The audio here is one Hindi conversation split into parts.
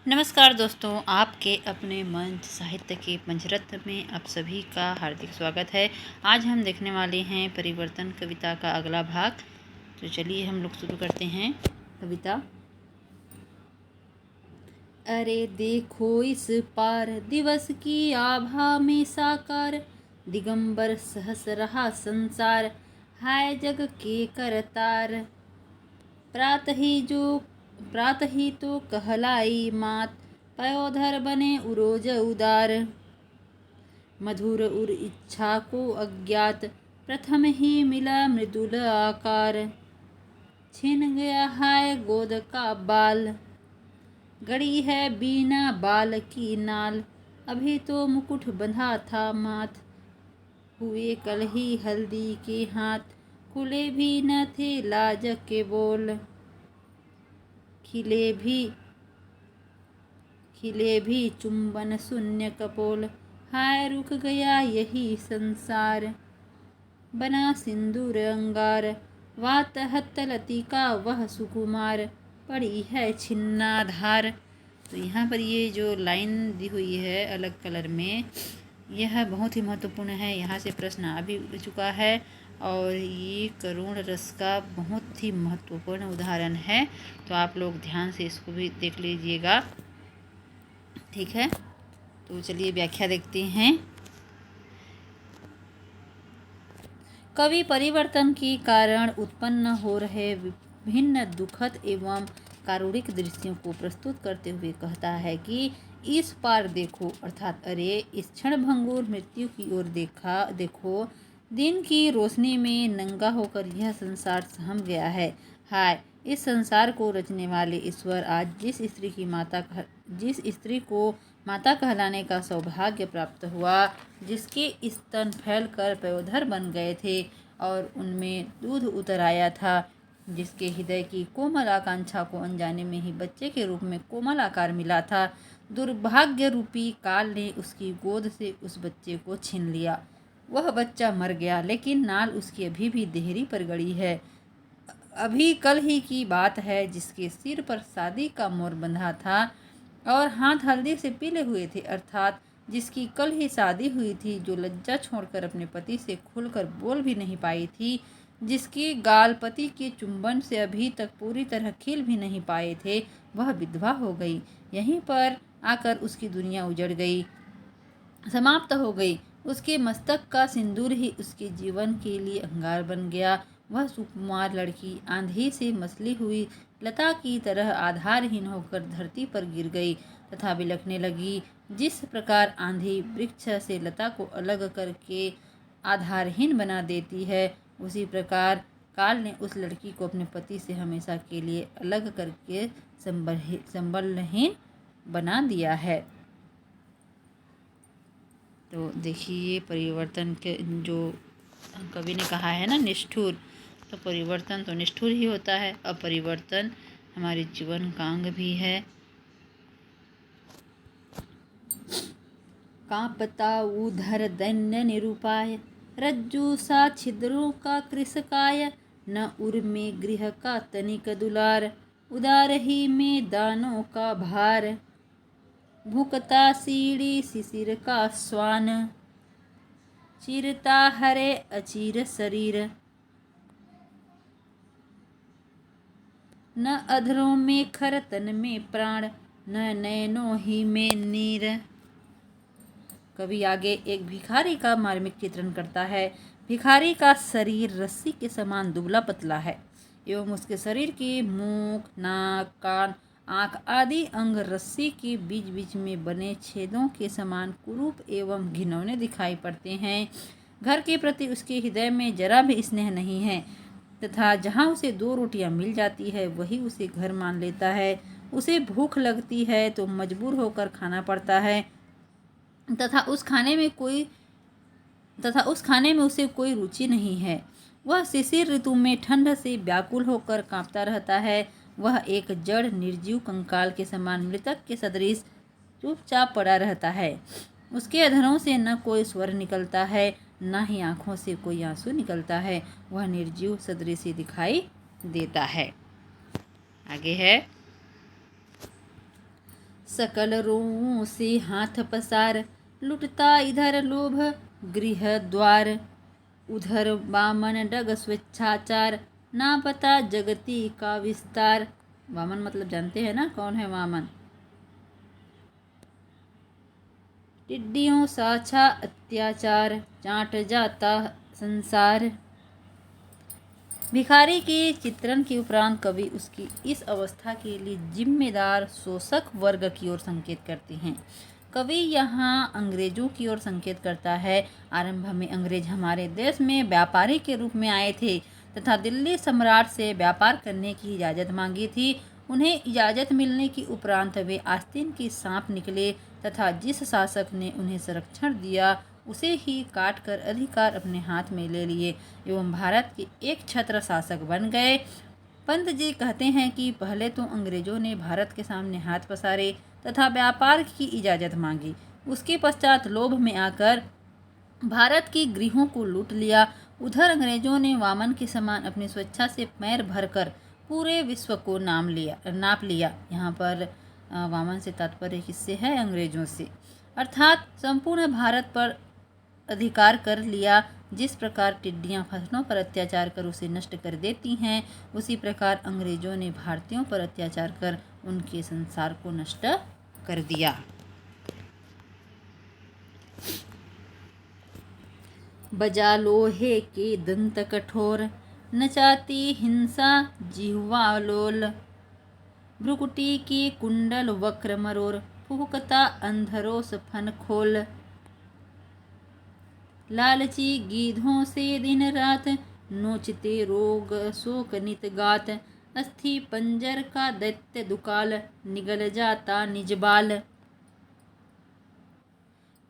नमस्कार दोस्तों, आपके अपने मंच साहित्य के पंचरत्न में आप सभी का हार्दिक स्वागत है। आज हम देखने वाले हैं परिवर्तन कविता का अगला भाग। तो चलिए हम लोग शुरू करते हैं कविता। अरे देखो इस पार दिवस की आभा में साकार, दिगंबर सहस रहा संसार, हाय जग के करतार। प्रात ही तो कहलाई मात, पयोधर बने उरोज उदार। मधुर उर इच्छा को अज्ञात, प्रथम ही मिला मृदुल आकार। छिन गया है गोद का बाल, गड़ी है बीना बाल की नाल। अभी तो मुकुट बंधा था माथ, हुए कल ही हल्दी के हाथ। खुले भी न थे लाज के बोल, खिले भी चुंबन शून्य कपोल। हाय रुक गया यही संसार, बना सिंदूर अंगार। वात हत लतिका वह सुकुमार, पड़ी है छिन्नाधार। तो यहाँ पर ये जो लाइन दी हुई है अलग कलर में, यह बहुत ही महत्वपूर्ण है। यहाँ से प्रश्न आ भी चुका है और ये करुण रस का बहुत ही महत्वपूर्ण उदाहरण है। तो आप लोग ध्यान से इसको भी देख लीजिएगा, ठीक है। तो चलिए व्याख्या देखते हैं। कवि परिवर्तन के कारण उत्पन्न हो रहे विभिन्न दुखद एवं कारुणिक दृश्यों को प्रस्तुत करते हुए कहता है कि इस पार देखो, अर्थात अरे इस क्षण भंगुर मृत्यु की ओर देखो। दिन की रोशनी में नंगा होकर यह संसार सहम गया है। हाय, इस संसार को रचने वाले ईश्वर आज जिस स्त्री को माता कहलाने का सौभाग्य प्राप्त हुआ, जिसके स्तन फैलकर पयोधर बन गए थे और उनमें दूध उतर आया था, जिसके हृदय की कोमल आकांक्षा को अनजाने में ही बच्चे के रूप में कोमल आकार मिला था, दुर्भाग्य रूपी काल ने उसकी गोद से उस बच्चे को छीन लिया। वह बच्चा मर गया, लेकिन नाल उसकी अभी भी देहरी पर गड़ी है। अभी कल ही की बात है, जिसके सिर पर शादी का मोर बंधा था और हाथ हल्दी से पीले हुए थे, अर्थात जिसकी कल ही शादी हुई थी, जो लज्जा छोड़कर अपने पति से खुलकर बोल भी नहीं पाई थी, जिसके गाल पति के चुंबन से अभी तक पूरी तरह खिल भी नहीं पाए थे, वह विधवा हो गई। यहीं पर आकर उसकी दुनिया उजड़ गई, समाप्त हो गई। उसके मस्तक का सिंदूर ही उसके जीवन के लिए अंगार बन गया। वह सुकुमार लड़की आंधी से मसली हुई लता की तरह आधारहीन होकर धरती पर गिर गई तथा बिलखने लगी। जिस प्रकार आंधी वृक्ष से लता को अलग करके आधारहीन बना देती है, उसी प्रकार काल ने उस लड़की को अपने पति से हमेशा के लिए अलग करके संबलहीन बना दिया है। तो देखिए परिवर्तन के जो कवि ने कहा है ना, निष्ठुर, तो परिवर्तन तो निष्ठुर ही होता है। अब परिवर्तन हमारे जीवन का अंग भी है। कांपता उधर दैन्य निरूपाय, रज्जु सा छिद्रों का कृशकाय। न उर में गृह का तनिक दुलार, उदार ही में दानों का भार। भुकता सीढ़ी शिशिर का स्वान, चिरता हरे अचीर शरीर। न अधरों में खर तन में प्राण, न नैनों ही में नीर। कवि आगे एक भिखारी का मार्मिक चित्रण करता है। भिखारी का शरीर रस्सी के समान दुबला पतला है एवं उसके शरीर के मुख, नाक, कान, आँख आदि अंग रस्सी के बीच बीच में बने छेदों के समान कुरूप एवं घिनौने दिखाई पड़ते हैं। घर के प्रति उसके हृदय में जरा भी स्नेह नहीं है तथा जहाँ उसे 2 रोटियां मिल जाती है वही उसे घर मान लेता है। उसे भूख लगती है तो मजबूर होकर खाना पड़ता है तथा उस खाने में उसे कोई रुचि नहीं है। वह शिशिर ऋतु में ठंड से व्याकुल होकर कांपता रहता है। वह एक जड़ निर्जीव कंकाल के समान मृतक के सदृश चुपचाप पड़ा रहता है। उसके अधरों से न कोई स्वर निकलता है, न ही आँखों से कोई आंसू निकलता है। वह निर्जीव सदृश ही दिखाई देता है। आगे है, सकल रों से हाथ पसार, लुटता इधर लोभ गृह द्वार, उधर वामन डग स्वेच्छाचार, ना पता जगती का विस्तार। वामन मतलब जानते हैं ना कौन है वामन। टिड्डियों साछा अत्याचार, चाट जाता संसार। भिखारी के चित्रण के उपरांत कवि उसकी इस अवस्था के लिए जिम्मेदार शोषक वर्ग की ओर संकेत करते हैं। कवि यहाँ अंग्रेजों की ओर संकेत करता है। आरंभ में अंग्रेज हमारे देश में व्यापारी के रूप में आए थे तथा दिल्ली सम्राट से व्यापार करने की इजाज़त मांगी थी। उन्हें इजाज़त मिलने की उपरांत वे आस्तीन के सांप निकले तथा जिस शासक ने उन्हें संरक्षण दिया उसे ही काट कर अधिकार अपने हाथ में ले लिए एवं भारत के एक छत्र शासक बन गए। पंत जी कहते हैं कि पहले तो अंग्रेजों ने भारत के सामने हाथ पसारे तथा व्यापार की इजाज़त मांगी। उसके पश्चात लोभ में आकर भारत की गृहों को लूट लिया। उधर अंग्रेजों ने वामन के समान अपनी स्वेच्छा से पैर भरकर पूरे विश्व को नाप लिया। यहाँ पर वामन से तात्पर्य किससे है? अंग्रेजों से, अर्थात संपूर्ण भारत पर अधिकार कर लिया। जिस प्रकार टिड्डियाँ फसलों पर अत्याचार कर उसे नष्ट कर देती हैं, उसी प्रकार अंग्रेजों ने भारतीयों पर अत्याचार कर उनके संसार को नष्ट कर दिया। बजा लोहे के दंत कठोर, नचाती हिंसा जिह्वा लोल, भ्रुकुटी की कुंडल वक्र मरोर, फूकता अंधरों फन खोल। लालची गीधों से दिन रात, नोचते रोग शोक नित गात, अस्थि पंजर का दैत्य दुकाल, निगल जाता निज बाल।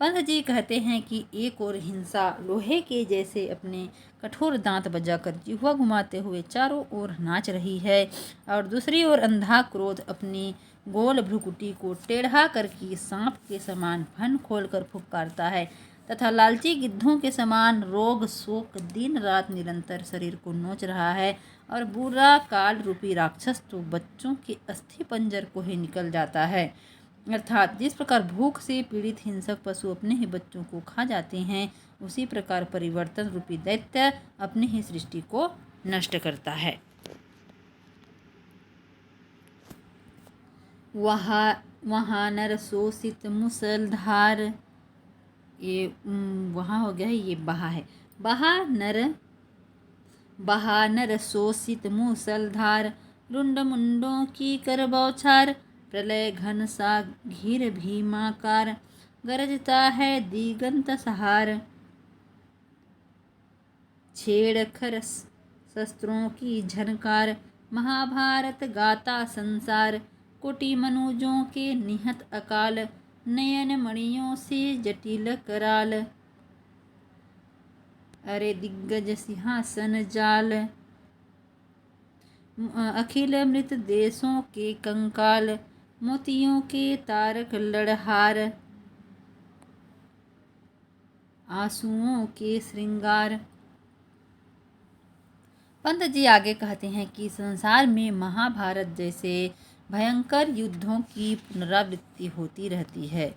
पंत जी कहते हैं कि एक और हिंसा लोहे के जैसे अपने कठोर दांत बजाकर जिह्वा घुमाते हुए चारों ओर नाच रही है और दूसरी ओर अंधा क्रोध अपनी गोल भ्रुकुटी को टेढ़ा करके सांप के समान फन खोलकर फुफकारता है तथा लालची गिद्धों के समान रोग शोक दिन रात निरंतर शरीर को नोच रहा है और बुरा काल रूपी राक्षस तो बच्चों के अस्थि पंजर को ही निकल जाता है। अर्थात जिस प्रकार भूख से पीड़ित हिंसक पशु अपने ही बच्चों को खा जाते हैं, उसी प्रकार परिवर्तन रूपी दैत्य अपनी ही सृष्टि को नष्ट करता है। वहाँ नर शोषित मुसलधार, ये वहाँ हो गया है, ये बहा है। बहा नर शोषित मुसलधार, रुंड मुंडों की कर बौछार, प्रलय घन सा घिर भीमाकार, गरजता है दिगंत सहार। छेड़ खर शस्त्रों की झनकार, महाभारत गाता संसार, कोटि मनुजों के निहत अकाल, नयन मणियों से जटिल कराल। अरे दिग्गज सिंहासन जाल, अखिल मृत देशों के कंकाल, मोतियों के तारक लड़हार, आंसुओं के श्रृंगार। पंत जी आगे कहते हैं कि संसार में महाभारत जैसे भयंकर युद्धों की पुनरावृत्ति होती रहती है।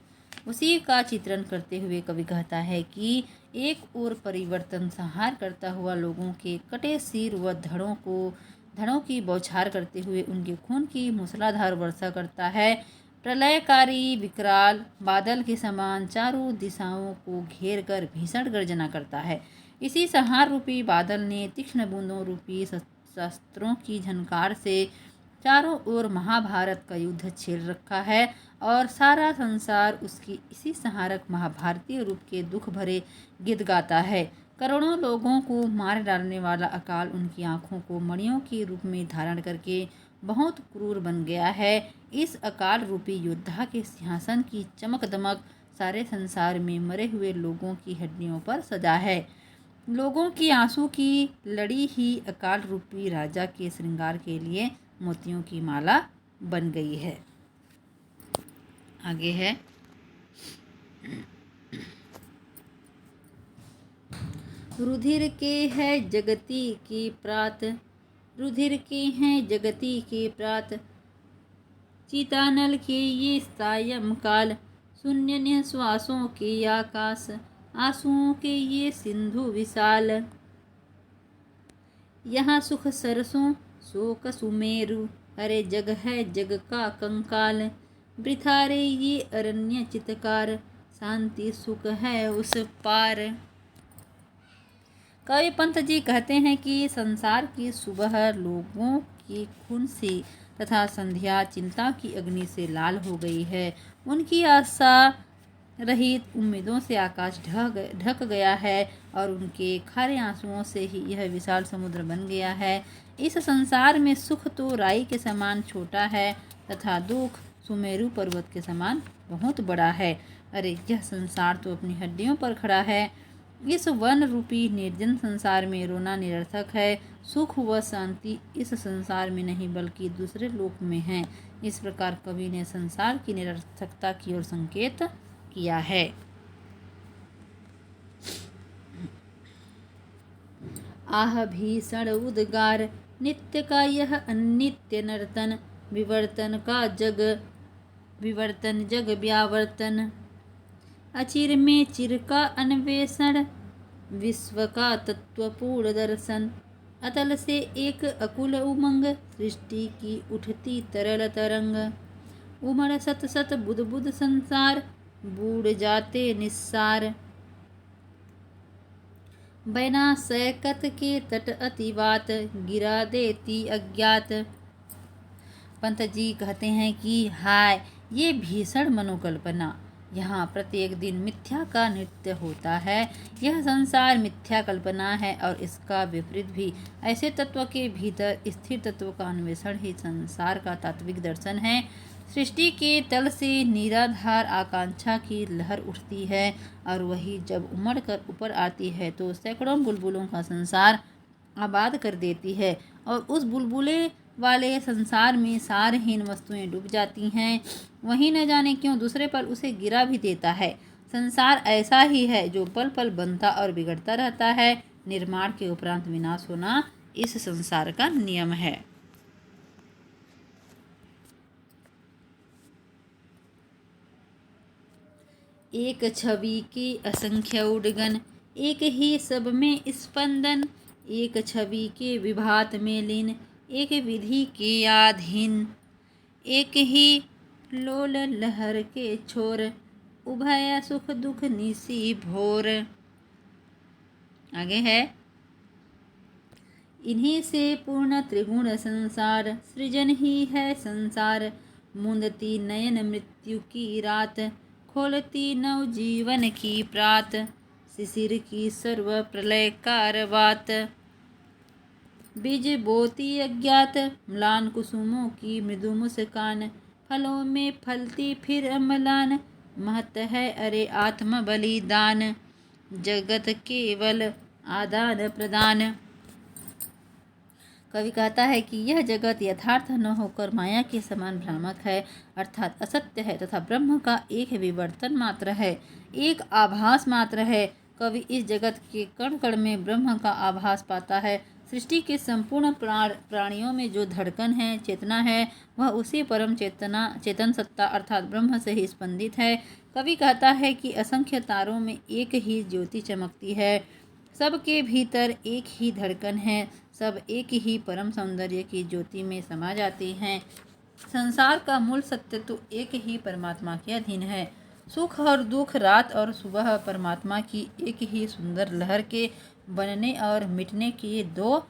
उसी का चित्रण करते हुए कवि कहता है कि एक ओर परिवर्तन संहार करता हुआ लोगों के कटे सिर व धड़ों की बौछार करते हुए उनके खून की मूसलाधार वर्षा करता है। प्रलयकारी विकराल बादल के समान चारों दिशाओं को घेर कर भीषण गर्जना करता है। इसी संहार रूपी बादल ने तीक्ष्ण बूंदों रूपी शस्त्रों की झनकार से चारों ओर महाभारत का युद्ध छेड़ रखा है और सारा संसार उसकी इसी संहारक महाभारतीय रूप के दुख भरे गीत गाता है। करोड़ों लोगों को मार डालने वाला अकाल उनकी आंखों को मणियों के रूप में धारण करके बहुत क्रूर बन गया है। इस अकाल रूपी योद्धा के सिंहासन की चमक दमक सारे संसार में मरे हुए लोगों की हड्डियों पर सजा है। लोगों की आंसू की लड़ी ही अकाल रूपी राजा के श्रृंगार के लिए मोतियों की माला बन गई है। आगे है रुधिर के है जगती की प्रात, रुधिर के हैं जगती के प्रात, चितानल के ये सायं काल, शून्य निःश्वासों के आकाश, आंसुओं के ये सिंधु विशाल। यहाँ सुख सरसों शोक सुमेरु, अरे जग है जग का कंकाल। वृथा रे ये अरण्य चितकार, शांति सुख है उस पार। कवि पंत जी कहते हैं कि संसार की सुबह लोगों के खून से तथा संध्या चिंता की अग्नि से लाल हो गई है। उनकी आशा रहित उम्मीदों से आकाश ढक गया है और उनके खारे आंसुओं से ही यह विशाल समुद्र बन गया है। इस संसार में सुख तो राई के समान छोटा है तथा दुख सुमेरु पर्वत के समान बहुत बड़ा है। अरे यह संसार तो अपनी हड्डियों पर खड़ा है। इस वन रूपी निर्जन संसार में रोना निरर्थक है। सुख व शांति इस संसार में नहीं बल्कि दूसरे लोक में है। इस प्रकार कवि ने संसार की निरर्थकता की ओर संकेत किया है। आह भीषण उद्गार, नित्य का यह अनित्य नर्तन, विवर्तन जग व्यावर्तन। अचिर में चिर का अन्वेषण, विश्व का तत्वपूर्ण दर्शन। अतल से एक अकुल उमंग, सृष्टि की उठती तरल तरंग। उमड़ सत सत बुद बुद संसार, बूढ़ जाते निस्सार। बैना सैकत के तट अतिवात, गिरा देती अज्ञात। पंत जी कहते हैं कि हाय ये भीषण मनोकल्पना, यहाँ प्रत्येक दिन मिथ्या का नृत्य होता है। यह संसार मिथ्या कल्पना है और इसका विपरीत भी। ऐसे तत्व के भीतर स्थिर तत्व का अन्वेषण ही संसार का तात्विक दर्शन है। सृष्टि के तल से निराधार आकांक्षा की लहर उठती है और वही जब उमड़ कर ऊपर आती है तो सैकड़ों बुलबुलों का संसार आबाद कर देती है और उस बुलबुले वाले संसार में सारहीन वस्तुएं डूब जाती हैं। वहीं न जाने क्यों दूसरे पल उसे गिरा भी देता है। संसार ऐसा ही है जो पल पल बनता और बिगड़ता रहता है। निर्माण के उपरांत विनाश होना इस संसार का नियम है। एक छवि के असंख्य उद्गन, एक ही सब में स्पंदन। एक छवि के विभात में लीन, एक विधि के अधीन। एक ही लोल लहर के छोर, उभय सुख दुख निसी भोर। आगे है, इन्हीं से पूर्ण त्रिगुण संसार, सृजन ही है संसार। मुंदती नयन मृत्यु की रात, खोलती नव जीवन की प्रात। शिशिर की सर्व प्रलयकार बात, बीज बोती अज्ञात। म्लान कुसुमों की मृदु मुस्कान, फलों में फलती फिर अम्लान। महत है अरे आत्म बलिदान, जगत केवल आदान प्रदान। कवि कहता है कि यह जगत यथार्थ न होकर माया के समान भ्रामक है, अर्थात असत्य है तथा ब्रह्म का एक विवर्तन मात्र है, एक आभास मात्र है। कवि इस जगत के कण कण में ब्रह्म का आभास पाता है। सृष्टि के संपूर्ण प्राणियों में जो धड़कन है, चेतना है, वह उसी परम चेतन सत्ता अर्थात ब्रह्म से ही स्पंदित है। कवि कहता है कि असंख्य तारों में एक ही ज्योति चमकती है, सबके भीतर एक ही धड़कन है, सब एक ही परम सौंदर्य की ज्योति में समा जाते हैं। संसार का मूल सत्य तो एक ही परमात्मा के अधीन है। सुख और दुख, रात और सुबह परमात्मा की एक ही सुंदर लहर के बनने और मिटने के दो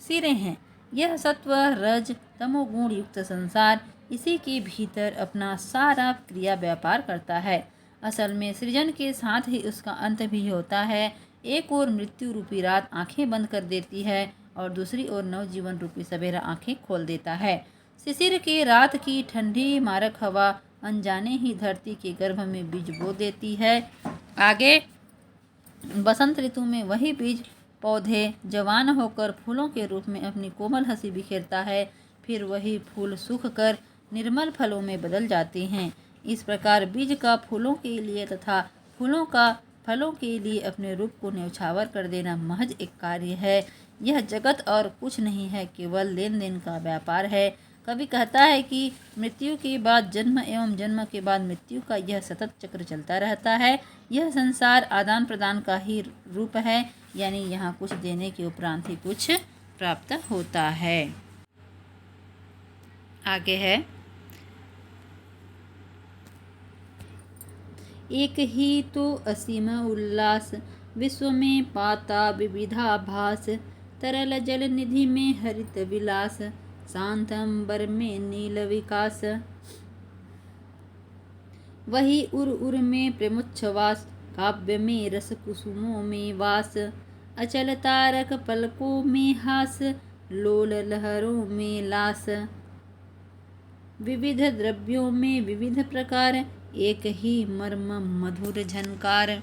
सिरे हैं। यह सत्व रज तमोगुण युक्त संसार इसी के भीतर अपना सारा क्रिया व्यापार करता है। असल में सृजन के साथ ही उसका अंत भी होता है। एक ओर मृत्यु रूपी रात आंखें बंद कर देती है और दूसरी ओर नवजीवन रूपी सवेरा आंखें खोल देता है। शिशिर के रात की ठंडी मारक हवा अनजाने ही धरती के गर्भ में बीज बो देती है। आगे बसंत ऋतु में वही बीज पौधे जवान होकर फूलों के रूप में अपनी कोमल हंसी बिखेरता है। फिर वही फूल सूख कर निर्मल फलों में बदल जाते हैं। इस प्रकार बीज का फूलों के लिए तथा फूलों का फलों के लिए अपने रूप को न्यौछावर कर देना महज एक कार्य है। यह जगत और कुछ नहीं है, केवल लेन देन का व्यापार है। कवि कहता है कि मृत्यु के बाद जन्म एवं जन्म के बाद मृत्यु का यह सतत चक्र चलता रहता है। यह संसार आदान प्रदान का ही रूप है, यानी यहाँ कुछ देने के उपरांत ही कुछ प्राप्त होता है। आगे है, एक ही तो असीम उल्लास, विश्व में पाता विविधा भास, तरल जल निधि में हरित विलास, शांत अंबर में नील विकास। वही उर उर में प्रेमोच्छ्वास, काव्य में रस कुसुमों में वास, अचल तारक पलकों में हास, लोल लहरों में लास। विविध द्रव्यों में विविध प्रकार, एक ही मर्म मधुर झनकार।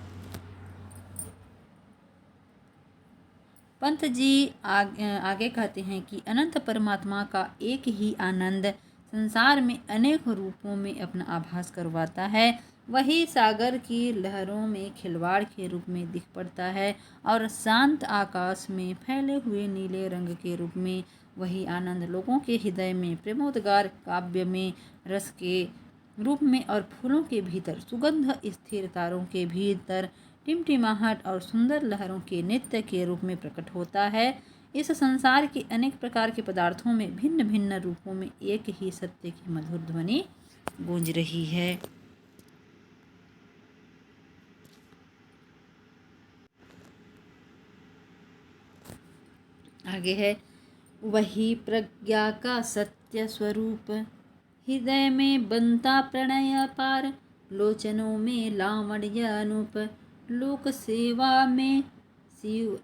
पंत जी आगे कहते हैं कि अनंत परमात्मा का एक ही आनंद संसार में अनेक रूपों में अपना आभास करवाता है। वही सागर की लहरों में खिलवाड़ के रूप में दिख पड़ता है और शांत आकाश में फैले हुए नीले रंग के रूप में। वही आनंद लोगों के हृदय में प्रेमोद्गार, काव्य में रस के रूप में और फूलों के भीतर सुगंध, स्थिर तारों के भीतर टिमटिमाहट और सुंदर लहरों के नृत्य के रूप में प्रकट होता है। इस संसार के अनेक प्रकार के पदार्थों में भिन्न भिन्न रूपों में एक ही सत्य की मधुर ध्वनि गूंज रही है। आगे है, वही प्रज्ञा का सत्य स्वरूप, हृदय में बनता प्रणय पार, लोचनों में लावण्य अनूप, लोक सेवा में शिव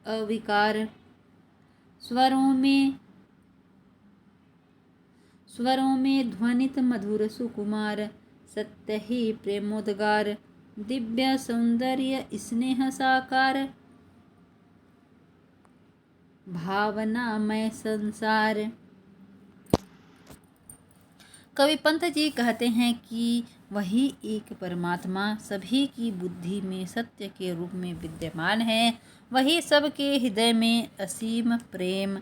अविकार। स्वरों में ध्वनित मधुर सुकुमार, सत्य ही प्रेमोद्गार, दिव्य सौंदर्य स्नेह साकार, भावनामय संसार। कवि पंत जी कहते हैं कि वही एक परमात्मा सभी की बुद्धि में सत्य के रूप में विद्यमान है। वही सबके हृदय में असीम प्रेम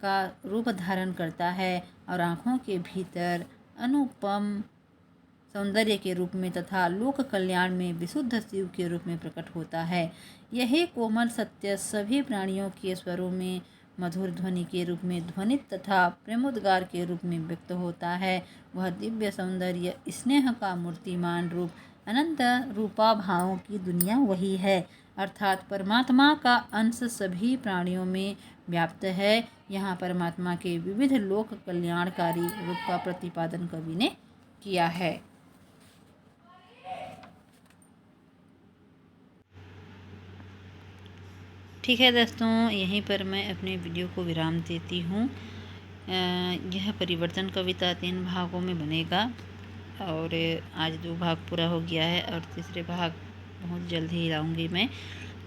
का रूप धारण करता है और आँखों के भीतर अनुपम सौंदर्य के रूप में तथा लोक कल्याण में विशुद्ध शिव के रूप में प्रकट होता है। यही कोमल सत्य सभी प्राणियों के स्वरों में मधुर ध्वनि के रूप में ध्वनित तथा प्रेमोद्गार के रूप में व्यक्त होता है। वह दिव्य सौंदर्य, स्नेह का मूर्तिमान रूप, अनंत रूपा भावों की दुनिया वही है, अर्थात परमात्मा का अंश सभी प्राणियों में व्याप्त है। यहाँ परमात्मा के विविध लोक कल्याणकारी रूप का प्रतिपादन कवि ने किया है। ठीक है दोस्तों, यहीं पर मैं अपने वीडियो को विराम देती हूँ। यह परिवर्तन कविता 3 भागों में बनेगा और आज 2 भाग पूरा हो गया है और तीसरे भाग बहुत जल्द ही लाऊंगी मैं।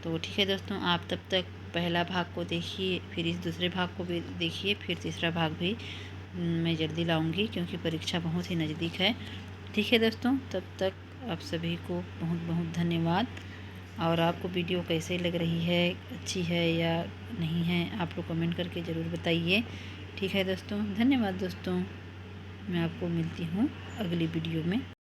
तो ठीक है दोस्तों, आप तब तक पहला भाग को देखिए, फिर इस दूसरे भाग को भी देखिए, फिर तीसरा भाग भी मैं जल्दी लाऊंगी क्योंकि परीक्षा बहुत ही नज़दीक है। ठीक है दोस्तों, तब तक आप सभी को बहुत बहुत धन्यवाद। और आपको वीडियो कैसे लग रही है, अच्छी है या नहीं है, आप लोग कमेंट करके ज़रूर बताइए। ठीक है दोस्तों, धन्यवाद दोस्तों। मैं आपको मिलती हूँ अगली वीडियो में।